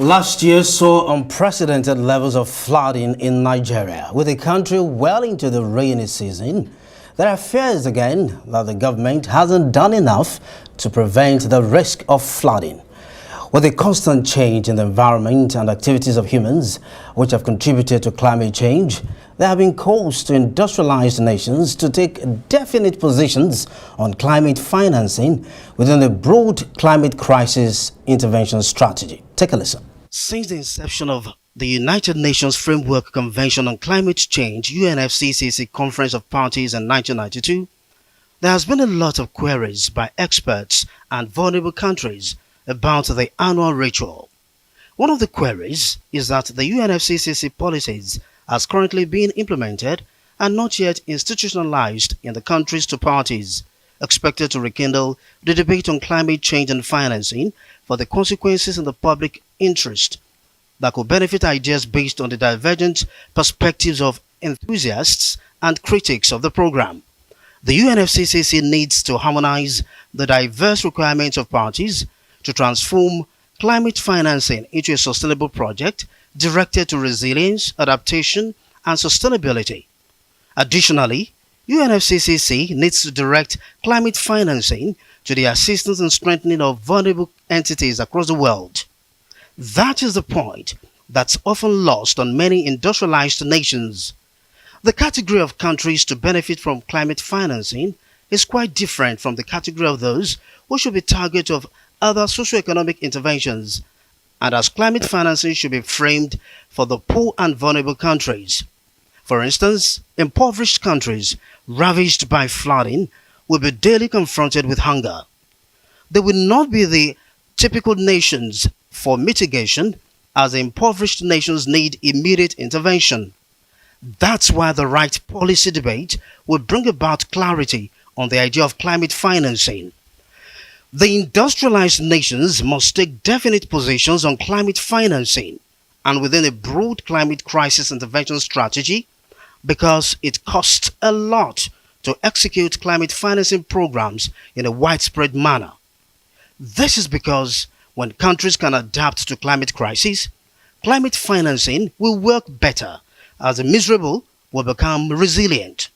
Last year saw unprecedented levels of flooding in Nigeria, with the country well into the rainy season. There are fears again that the government hasn't done enough to prevent the risk of flooding. With the constant change in the environment and activities of humans, which have contributed to climate change, there have been calls to industrialized nations to take definite positions on climate financing within the broad climate crisis intervention strategy. Take a listen. Since the inception of the United Nations Framework Convention on Climate Change UNFCCC Conference of Parties in 1992, there has been a lot of queries by experts and vulnerable countries about the annual ritual. One of the queries is that the UNFCCC policies as currently being implemented are not yet institutionalized in the countries to parties, expected to rekindle the debate on climate change and financing for the consequences in the public interest that could benefit ideas based on the divergent perspectives of enthusiasts and critics of the program. The UNFCCC needs to harmonize the diverse requirements of parties to transform climate financing into a sustainable project directed to resilience, adaptation, and sustainability. Additionally, UNFCCC needs to direct climate financing to the assistance and strengthening of vulnerable entities across the world. That is the point that's often lost on many industrialized nations. The category of countries to benefit from climate financing is quite different from the category of those who should be target of other socioeconomic interventions, and as climate financing should be framed for the poor and vulnerable countries. For instance, impoverished countries ravaged by flooding will be daily confronted with hunger. They will not be the typical nations for mitigation, as the impoverished nations need immediate intervention. That's why the right policy debate will bring about clarity on the idea of climate financing. The industrialized nations must take definite positions on climate financing and within a broad climate crisis intervention strategy, because it costs a lot to execute climate financing programs in a widespread manner. This is because when countries can adapt to climate crisis, climate financing will work better as the miserable will become resilient.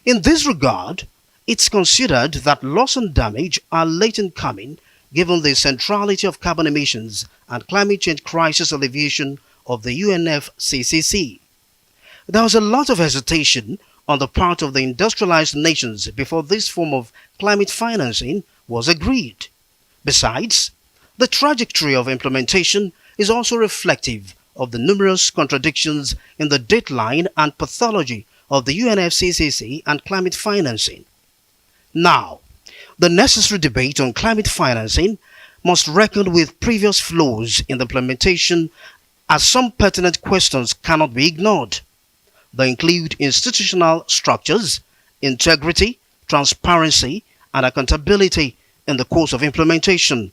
In this regard, it's considered that loss and damage are late in coming given the centrality of carbon emissions and climate change crisis alleviation of the UNFCCC. There was a lot of hesitation on the part of the industrialized nations before this form of climate financing was agreed. Besides, the trajectory of implementation is also reflective of the numerous contradictions in the deadline and pathology of the UNFCCC and climate financing. Now, the necessary debate on climate financing must reckon with previous flaws in the implementation, as some pertinent questions cannot be ignored. They include institutional structures, integrity, transparency, and accountability in the course of implementation.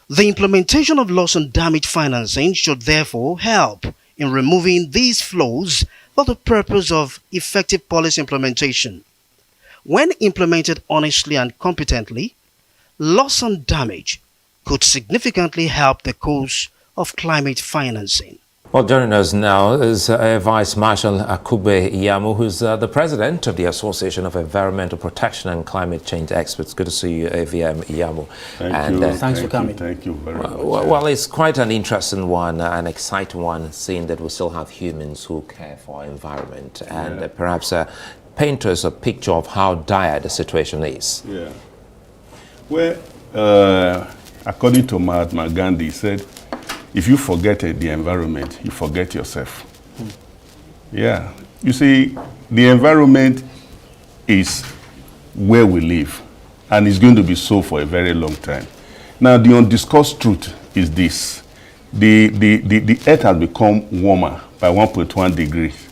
The implementation of loss and damage financing should therefore help in removing these flaws for the purpose of effective policy implementation. When implemented honestly and competently, loss and damage could significantly help the cause of climate financing. Well, joining us now is Vice Marshal Akugbe Iyamu, who's the president of the Association of Environmental Protection and Climate Change Experts. Good to see you, AVM Iyamu. Thank you. Thanks for coming. Thank you very much. Well, it's quite an interesting one, an exciting one, seeing that we still have humans who care for our environment and perhaps paint us a picture of how dire the situation is. Yeah. Well, according to Mahatma Gandhi, he said, if you forget the environment, you forget yourself. Yeah. You see, the environment is where we live, and it's going to be so for a very long time. Now, the undiscussed truth is this. The earth has become warmer by 1.1 degrees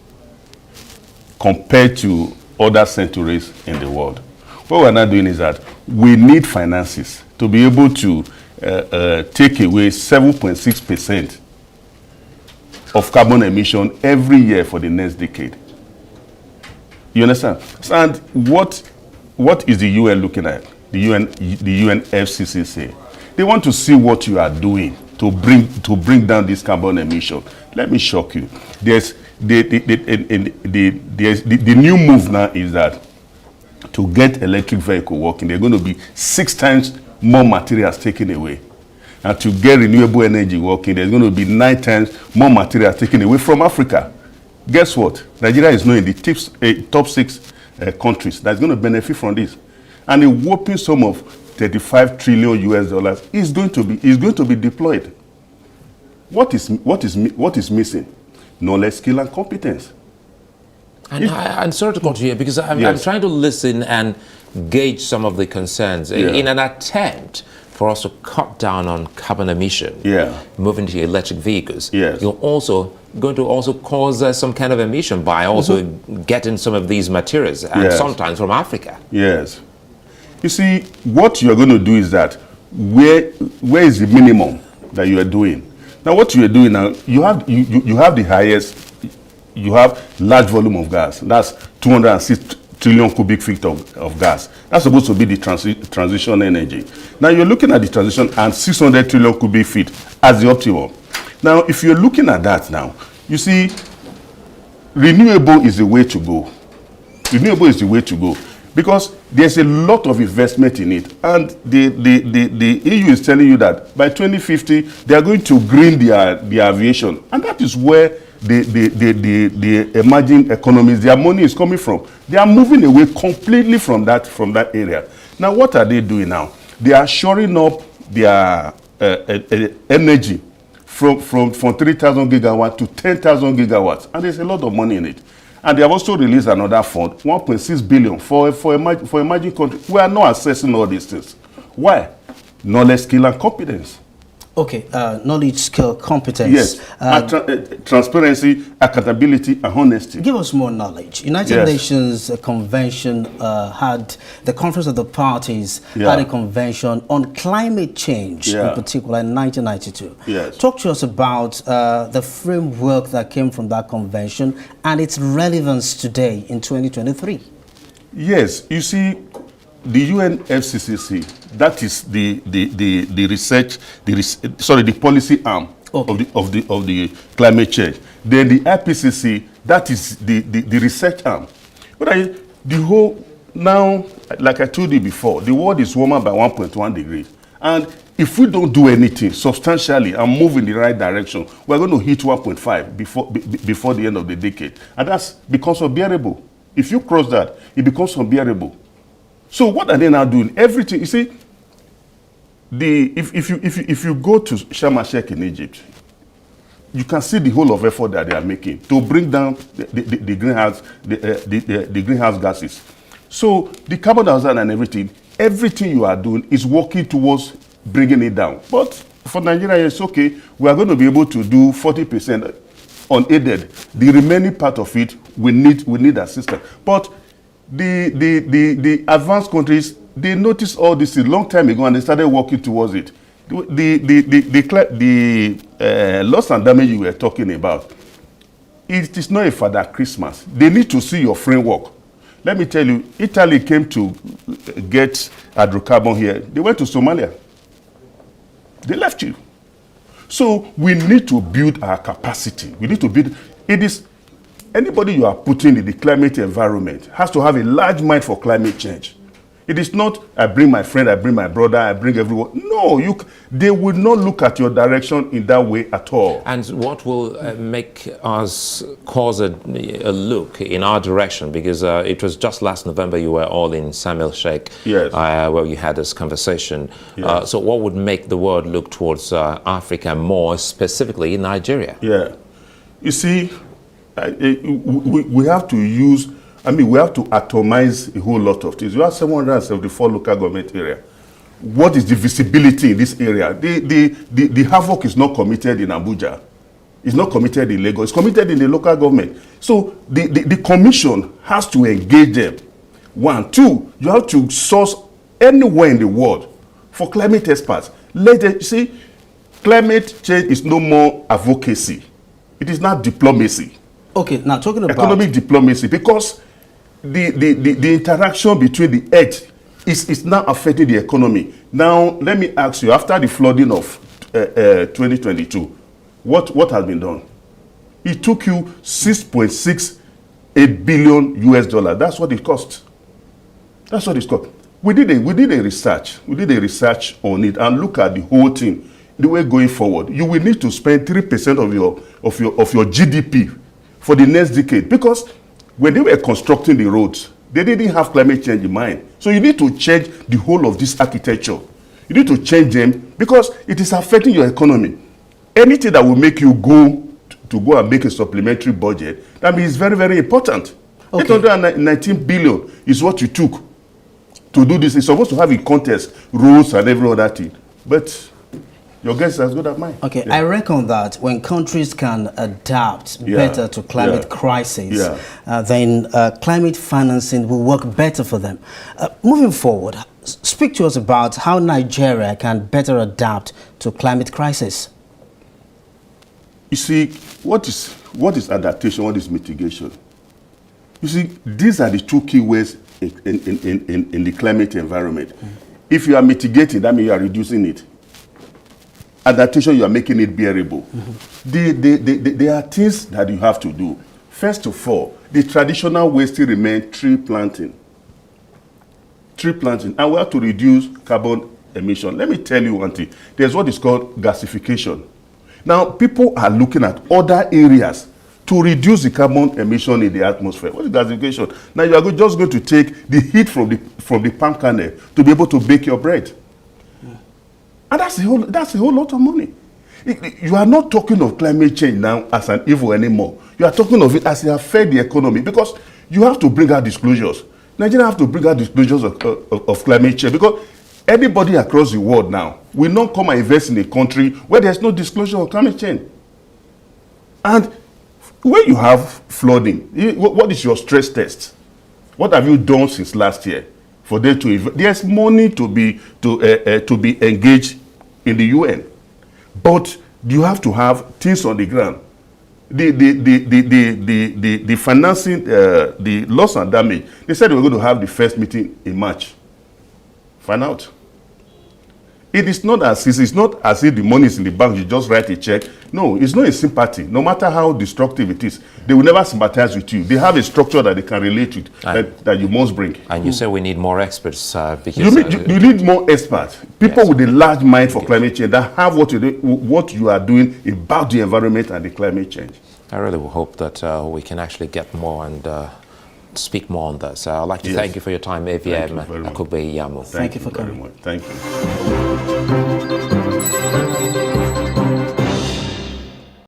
compared to other centuries in the world. What we're now doing is that we need finances to be able to take away 7.6% of carbon emission every year for the next decade. You understand? And what is the UN looking at? The UNFCCC. They want to see what you are doing to bring down this carbon emission. Let me shock you. There's the new move now is that to get electric vehicle working, they're going to be 6 times more materials taken away. And to get renewable energy working, there's going to be 9 times more materials taken away from Africa. Guess what? Nigeria is now in the top 6 countries that's going to benefit from this. And a whopping sum of $35 trillion US is going to be deployed. What is missing? Knowledge, skill, and competence. And I'm sorry to cut you here because I'm trying to listen and gauge some of the concerns in an attempt for us to cut down on carbon emission, moving to electric vehicles. You're also going to cause some kind of emission by also getting some of these materials, and sometimes from Africa. Yes. You see, what you're going to do is that where is the minimum that you are doing? Now, what you are doing now, you have the highest, you have large volume of gas. That's 206 trillion cubic feet of gas. That's supposed to be the transition energy. Now, you're looking at the transition and 600 trillion cubic feet as the optimum. Now, if you're looking at that now, you see, renewable is the way to go. Renewable is the way to go. Because there's a lot of investment in it. And the EU is telling you that by 2050, they are going to green the aviation. And that is where the emerging economies, their money is coming from. They are moving away completely from that area. Now, what are they doing now? They are shoring up their energy from 3,000 gigawatts to 10,000 gigawatts. And there's a lot of money in it. And they have also released another fund, 1.6 billion for emerging countries. We are not assessing all these things. Why? Knowledge, skill, and competence. Okay, knowledge, skill, competence. Yes, transparency, accountability, and honesty. Give us more knowledge. United Nations Convention had, the Conference of the Parties had a convention on climate change in particular in 1992. Yes. Talk to us about the framework that came from that convention and its relevance today in 2023. Yes, you see, the UNFCCC, that is the policy arm of the climate change. Then the IPCC, that is the research arm. But now, like I told you before, the world is warmer by 1.1 degrees. And if we don't do anything substantially and move in the right direction, we're going to hit 1.5 before the end of the decade. And that becomes unbearable. If you cross that, it becomes unbearable. So what are they now doing? Everything, you see, if you go to Sharm el-Sheikh in Egypt, you can see the whole of effort that they are making to bring down the greenhouse gases. So the carbon dioxide and everything you are doing is working towards bringing it down. But for Nigeria, it's okay. We are going to be able to do 40% unaided. The remaining part of it, we need assistance. But the advanced countries, they noticed all this a long time ago and they started working towards it. The loss and damage you were talking about, it is not a Father Christmas. They need to see your framework. Let me tell you, Italy came to get hydrocarbon here. They went to Somalia. They left you. So we need to build our capacity. We need to build. Anybody you are putting in the climate environment has to have a large mind for climate change. It is not, I bring my friend, I bring my brother, I bring everyone. No, they will not look at your direction in that way at all. And what will make us cause a look in our direction? Because it was just last November you were all in Sharm el-Sheikh, where you had this conversation. So what would make the world look towards Africa, more specifically in Nigeria? Yeah. You see, we have to we have to atomize a whole lot of things. We have 774 local government areas. What is the visibility in this area? The havoc is not committed in Abuja. It's not committed in Lagos. It's committed in the local government. So the commission has to engage them. 1. 2, you have to source anywhere in the world for climate experts. See, climate change is no more advocacy. It is not diplomacy. Okay, now talking about economic diplomacy, because the interaction between the earth is now affecting the economy. Now, let me ask you, after the flooding of 2022, what has been done? It took you 6.68 billion US dollar. That's what it cost. That's what it's cost. We did a research. We did a research on it and look at the whole thing. The way going forward, you will need to spend 3% of your GDP for the next decade, because when they were constructing the roads, they didn't have climate change in mind. So you need to change the whole of this architecture. You need to change them because it is affecting your economy. Anything that will make you go and make a supplementary budget, that means very, very important. Okay. 819 billion is what you took to do this. It's supposed to have a contest, rules and every other thing. But your guess is as good as mine. Okay, yeah. I reckon that when countries can adapt better to climate crisis, then climate financing will work better for them. Moving forward, speak to us about how Nigeria can better adapt to climate crisis. You see, what is adaptation, what is mitigation? You see, these are the two key ways in the climate environment. If you are mitigating, that means you are reducing it. Adaptation, you are making it bearable. There are things that you have to do. First of all, the traditional way still remain tree planting. Tree planting, and we have to reduce carbon emission. Let me tell you one thing. There's what is called gasification. Now, people are looking at other areas to reduce the carbon emission in the atmosphere. What is gasification? Now, you are just going to take the heat from the palm kernel to be able to bake your bread. And that's a whole lot of money. You are not talking of climate change now as an evil anymore. You are talking of it as it affects the economy, because you have to bring out disclosures. Nigeria have to bring out disclosures of climate change, because anybody across the world now will not come and invest in a country where there's no disclosure of climate change. And when you have flooding, what is your stress test? What have you done since last year for them to invest? There's money to be engaged in the UN, but you have to have things on the ground. The financing, the loss and damage. They said they were going to have the first meeting in March. Find out. It is not as if the money is in the bank, you just write a check. No, it's not a sympathy. No matter how destructive it is, they will never sympathize with you. They have a structure that they can relate with, that you must bring. And you say we need more experts. Because you need more experts. People with a large mind for climate change that have what you are doing about the environment and the climate change. I really hope that we can actually get more and speak more on that. So I'd like to thank you for your time, AVM Akugbe Iyamu. Thank you for coming. Thank you.